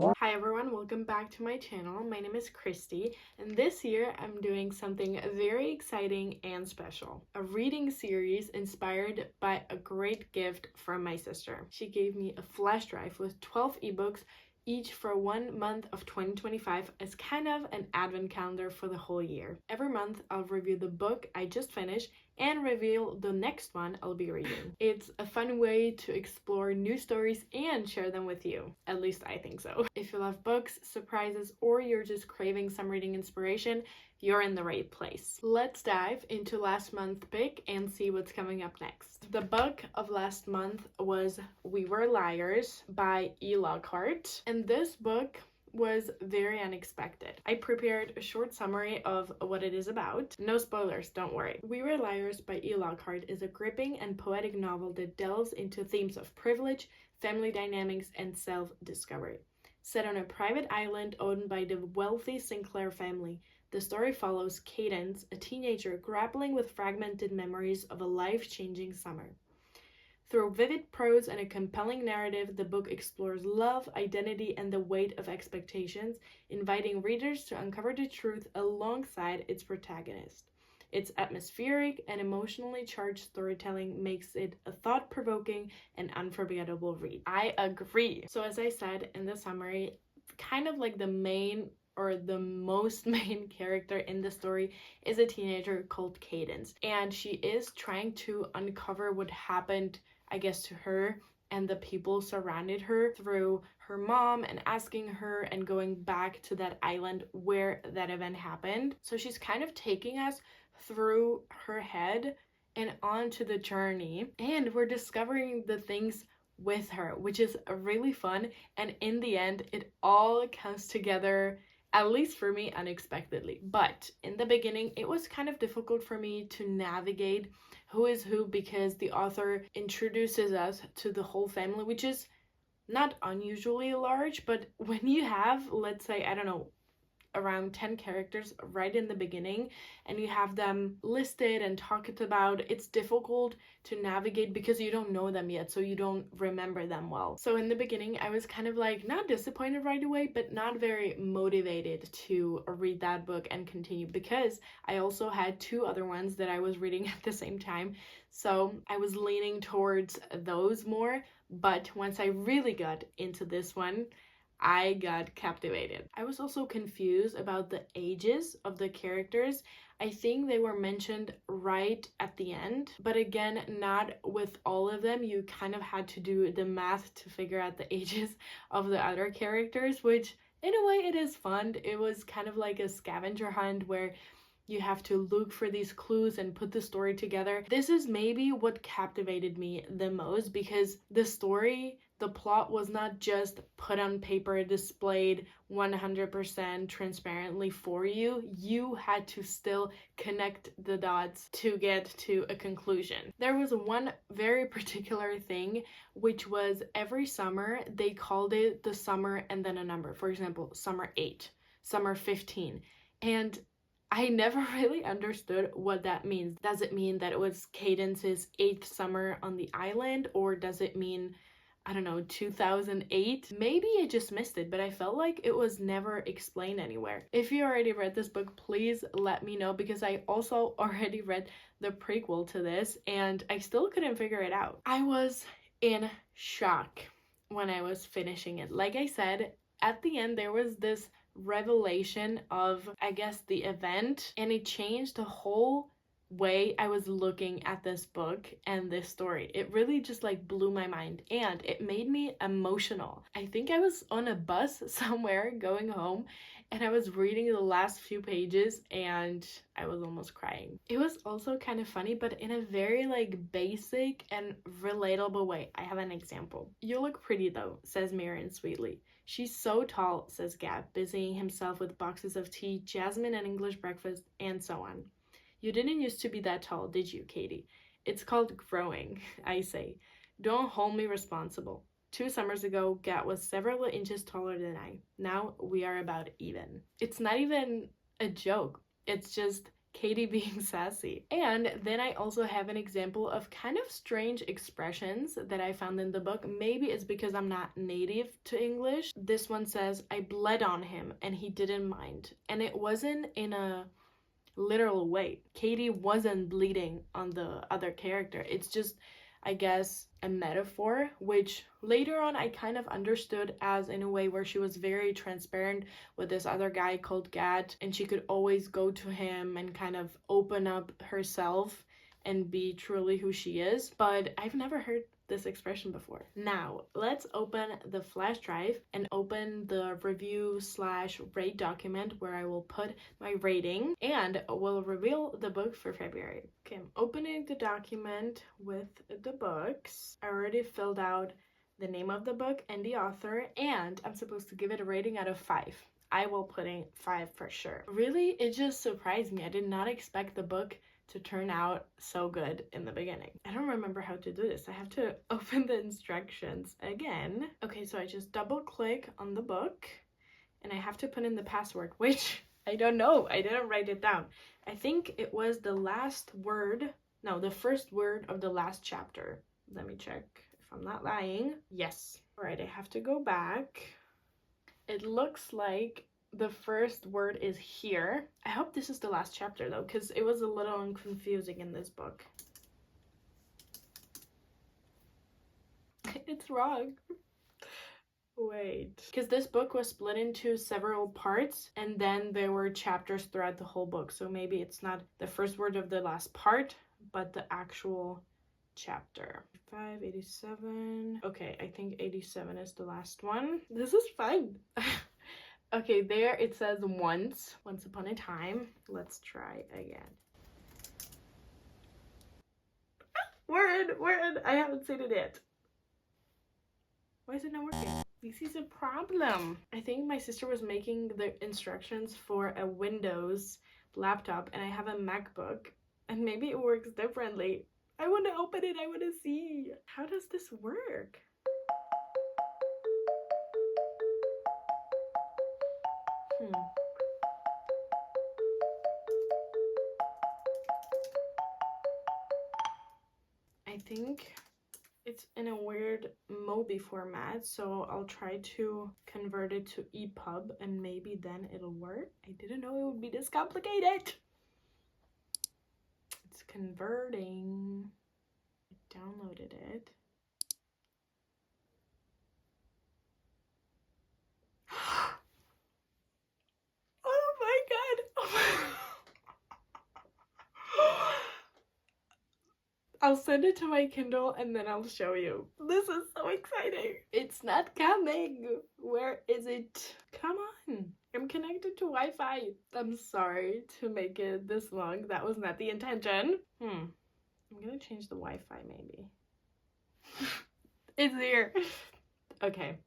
Hi everyone, welcome back to my channel. My name is Christy, and this year I'm doing something very exciting and special. A reading series inspired by a great gift from my sister. She gave me a flash drive with 12 ebooks, each for 1 month of 2025 as kind of an advent calendar for the whole year. Every month I'll review the book I just finished and reveal the next one I'll be reading. It's a fun way to explore new stories and share them with you. At least I think so. If you love books, surprises, or you're just craving some reading inspiration, you're in the right place. Let's dive into last month's pick and see what's coming up next. The book of last month was We Were Liars by E. Lockhart, and this book was very unexpected. I prepared a short summary of what it is about. No spoilers, don't worry. We Were Liars by E. Lockhart is a gripping and poetic novel that delves into themes of privilege, family dynamics, and self-discovery. Set on a private island owned by the wealthy Sinclair family, the story follows Cadence, a teenager grappling with fragmented memories of a life-changing summer. Through vivid prose and a compelling narrative, the book explores love, identity, and the weight of expectations, inviting readers to uncover the truth alongside its protagonist. Its atmospheric and emotionally charged storytelling makes it a thought-provoking and unforgettable read. I agree. So as I said in the summary, kind of like the main or the most main character in the story is a teenager called Cadence, and she is trying to uncover what happened, I guess, to her and the people surrounded her through her mom and asking her and going back to that island where that event happened. So she's kind of taking us through her head and onto the journey, and we're discovering the things with her, which is really fun. And in the end, it all comes together, at least for me, unexpectedly. But in the beginning, it was kind of difficult for me to navigate who is who, because the author introduces us to the whole family, which is not unusually large. But when you have, let's say, I don't know, around 10 characters right in the beginning, and you have them listed and talked about, it's difficult to navigate because you don't know them yet, so you don't remember them well. So in the beginning, I was kind of like not disappointed right away, but not very motivated to read that book and continue, because I also had 2 other ones that I was reading at the same time, so I was leaning towards those more. But once I really got into this one, I got captivated. I was also confused about the ages of the characters. I think they were mentioned right at the end, but again, not with all of them. You kind of had to do the math to figure out the ages of the other characters, which in a way it is fun. It was kind of like a scavenger hunt where you have to look for these clues and put the story together. This is maybe what captivated me the most, because the plot was not just put on paper, displayed 100% transparently for you. You had to still connect the dots to get to a conclusion. There was one very particular thing, which was every summer they called it the summer and then a number. For example, summer 8, summer 15. And I never really understood what that means. Does it mean that it was Cadence's 8th summer on the island, or does it mean, I don't know, 2008? Maybe I just missed it, but I felt like it was never explained anywhere. If you already read this book, please let me know, because I also already read the prequel to this and I still couldn't figure it out. I was in shock when I was finishing it. Like I said, at the end there was this revelation of, I guess, the event, and it changed the whole way I was looking at this book and this story. It really just like blew my mind, and it made me emotional. I think I was on a bus somewhere going home, and I was reading the last few pages and I was almost crying. It was also kind of funny, but in a very like basic and relatable way. I have an example. "You look pretty though," says Marion sweetly. "She's so tall," says Gab, busying himself with boxes of tea, jasmine and English breakfast, and so on. "You didn't used to be that tall, did you, Katie?" "It's called growing," I say. "Don't hold me responsible. 2 summers ago, Gab was several inches taller than I. Now we are about even." It's not even a joke. It's just Katie being sassy. And then I also have an example of kind of strange expressions that I found in the book. Maybe it's because I'm not native to English. This one says, I bled on him and he didn't mind. And it wasn't in a literal way. Katie wasn't bleeding on the other character. It's just, I guess, a metaphor, which later on I kind of understood as in a way where she was very transparent with this other guy called Gad, and she could always go to him and kind of open up herself and be truly who she is. But I've never heard this expression before. Now, let's open the flash drive and open the review/rate document where I will put my rating and will reveal the book for February. Okay, I'm opening the document with the books. I already filled out the name of the book and the author, and I'm supposed to give it a rating out of 5. I will put in 5 for sure. Really, it just surprised me. I did not expect the book to turn out so good in the beginning. I don't remember how to do this. I have to open the instructions again. Okay, so I just double click on the book and I have to put in the password, which I don't know. I didn't write it down. I think it was the last word, no, the first word of the last chapter. Let me check if I'm not lying. Yes. All right, I have to go back. It looks like the first word is here. I hope this is the last chapter though, because it was a little confusing in this book. It's wrong. Wait. Because this book was split into several parts and then there were chapters throughout the whole book. So maybe it's not the first word of the last part, but the actual chapter. 587. Okay, I think 87 is the last one. This is fun. Okay, there it says once upon a time. Let's try again. Word, I haven't seen it yet. Why is it not working? This is a problem. I think my sister was making the instructions for a Windows laptop and I have a MacBook and maybe it works differently. I want to open it, I want to see. How does this work? I think it's in a weird Mobi format, so I'll try to convert it to EPUB and maybe then it'll work. I didn't know it would be this complicated. It's converting. I downloaded it. Oh my god. I'll send it to my Kindle and then I'll show you. This is so exciting. It's not coming. Where is it? Come on. I'm connected to Wi-Fi. I'm sorry to make it this long. That was not the intention. I'm gonna change the Wi-Fi maybe. It's here. Okay.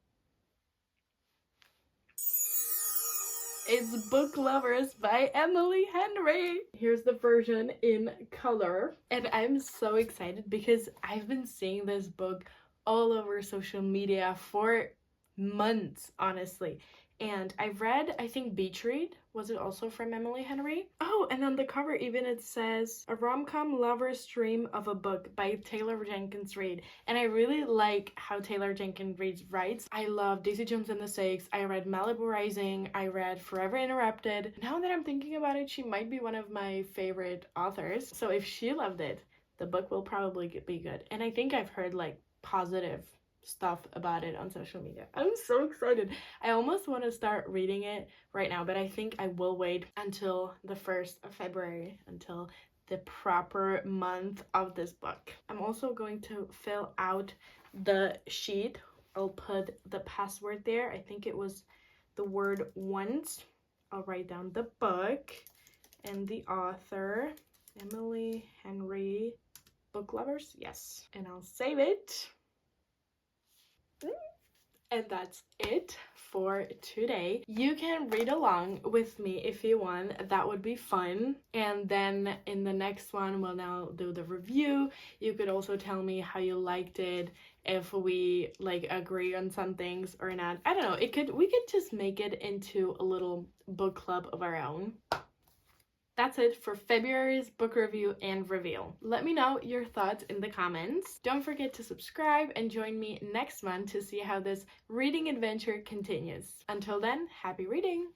It's Book Lovers by Emily Henry. Here's the version in color. And I'm so excited because I've been seeing this book all over social media for months, honestly. And I've read, I think, Beach Read. Was it also from Emily Henry? Oh, and on the cover even it says, A Rom-Com Lover's Dream of a Book by Taylor Jenkins Reid. And I really like how Taylor Jenkins Reid writes. I love Daisy Jones and the Six. I read Malibu Rising. I read Forever Interrupted. Now that I'm thinking about it, she might be one of my favorite authors. So if she loved it, the book will probably be good. And I think I've heard like positive stuff about it on social media. I'm so excited. I almost want to start reading it right now, but I think I will wait until the 1st of February, until the proper month of this book. I'm also going to fill out the sheet. I'll put the password there. I think it was the word once. I'll write down the book and the author, Emily Henry, Book Lovers. Yes. And I'll save it. And that's it for today. You can read along with me if you want. That would be fun. And then in the next one, we'll now do the review. You could also tell me how you liked it, if we like agree on some things or not. I don't know. We could just make it into a little book club of our own. That's it for February's book review and reveal. Let me know your thoughts in the comments. Don't forget to subscribe and join me next month to see how this reading adventure continues. Until then, happy reading!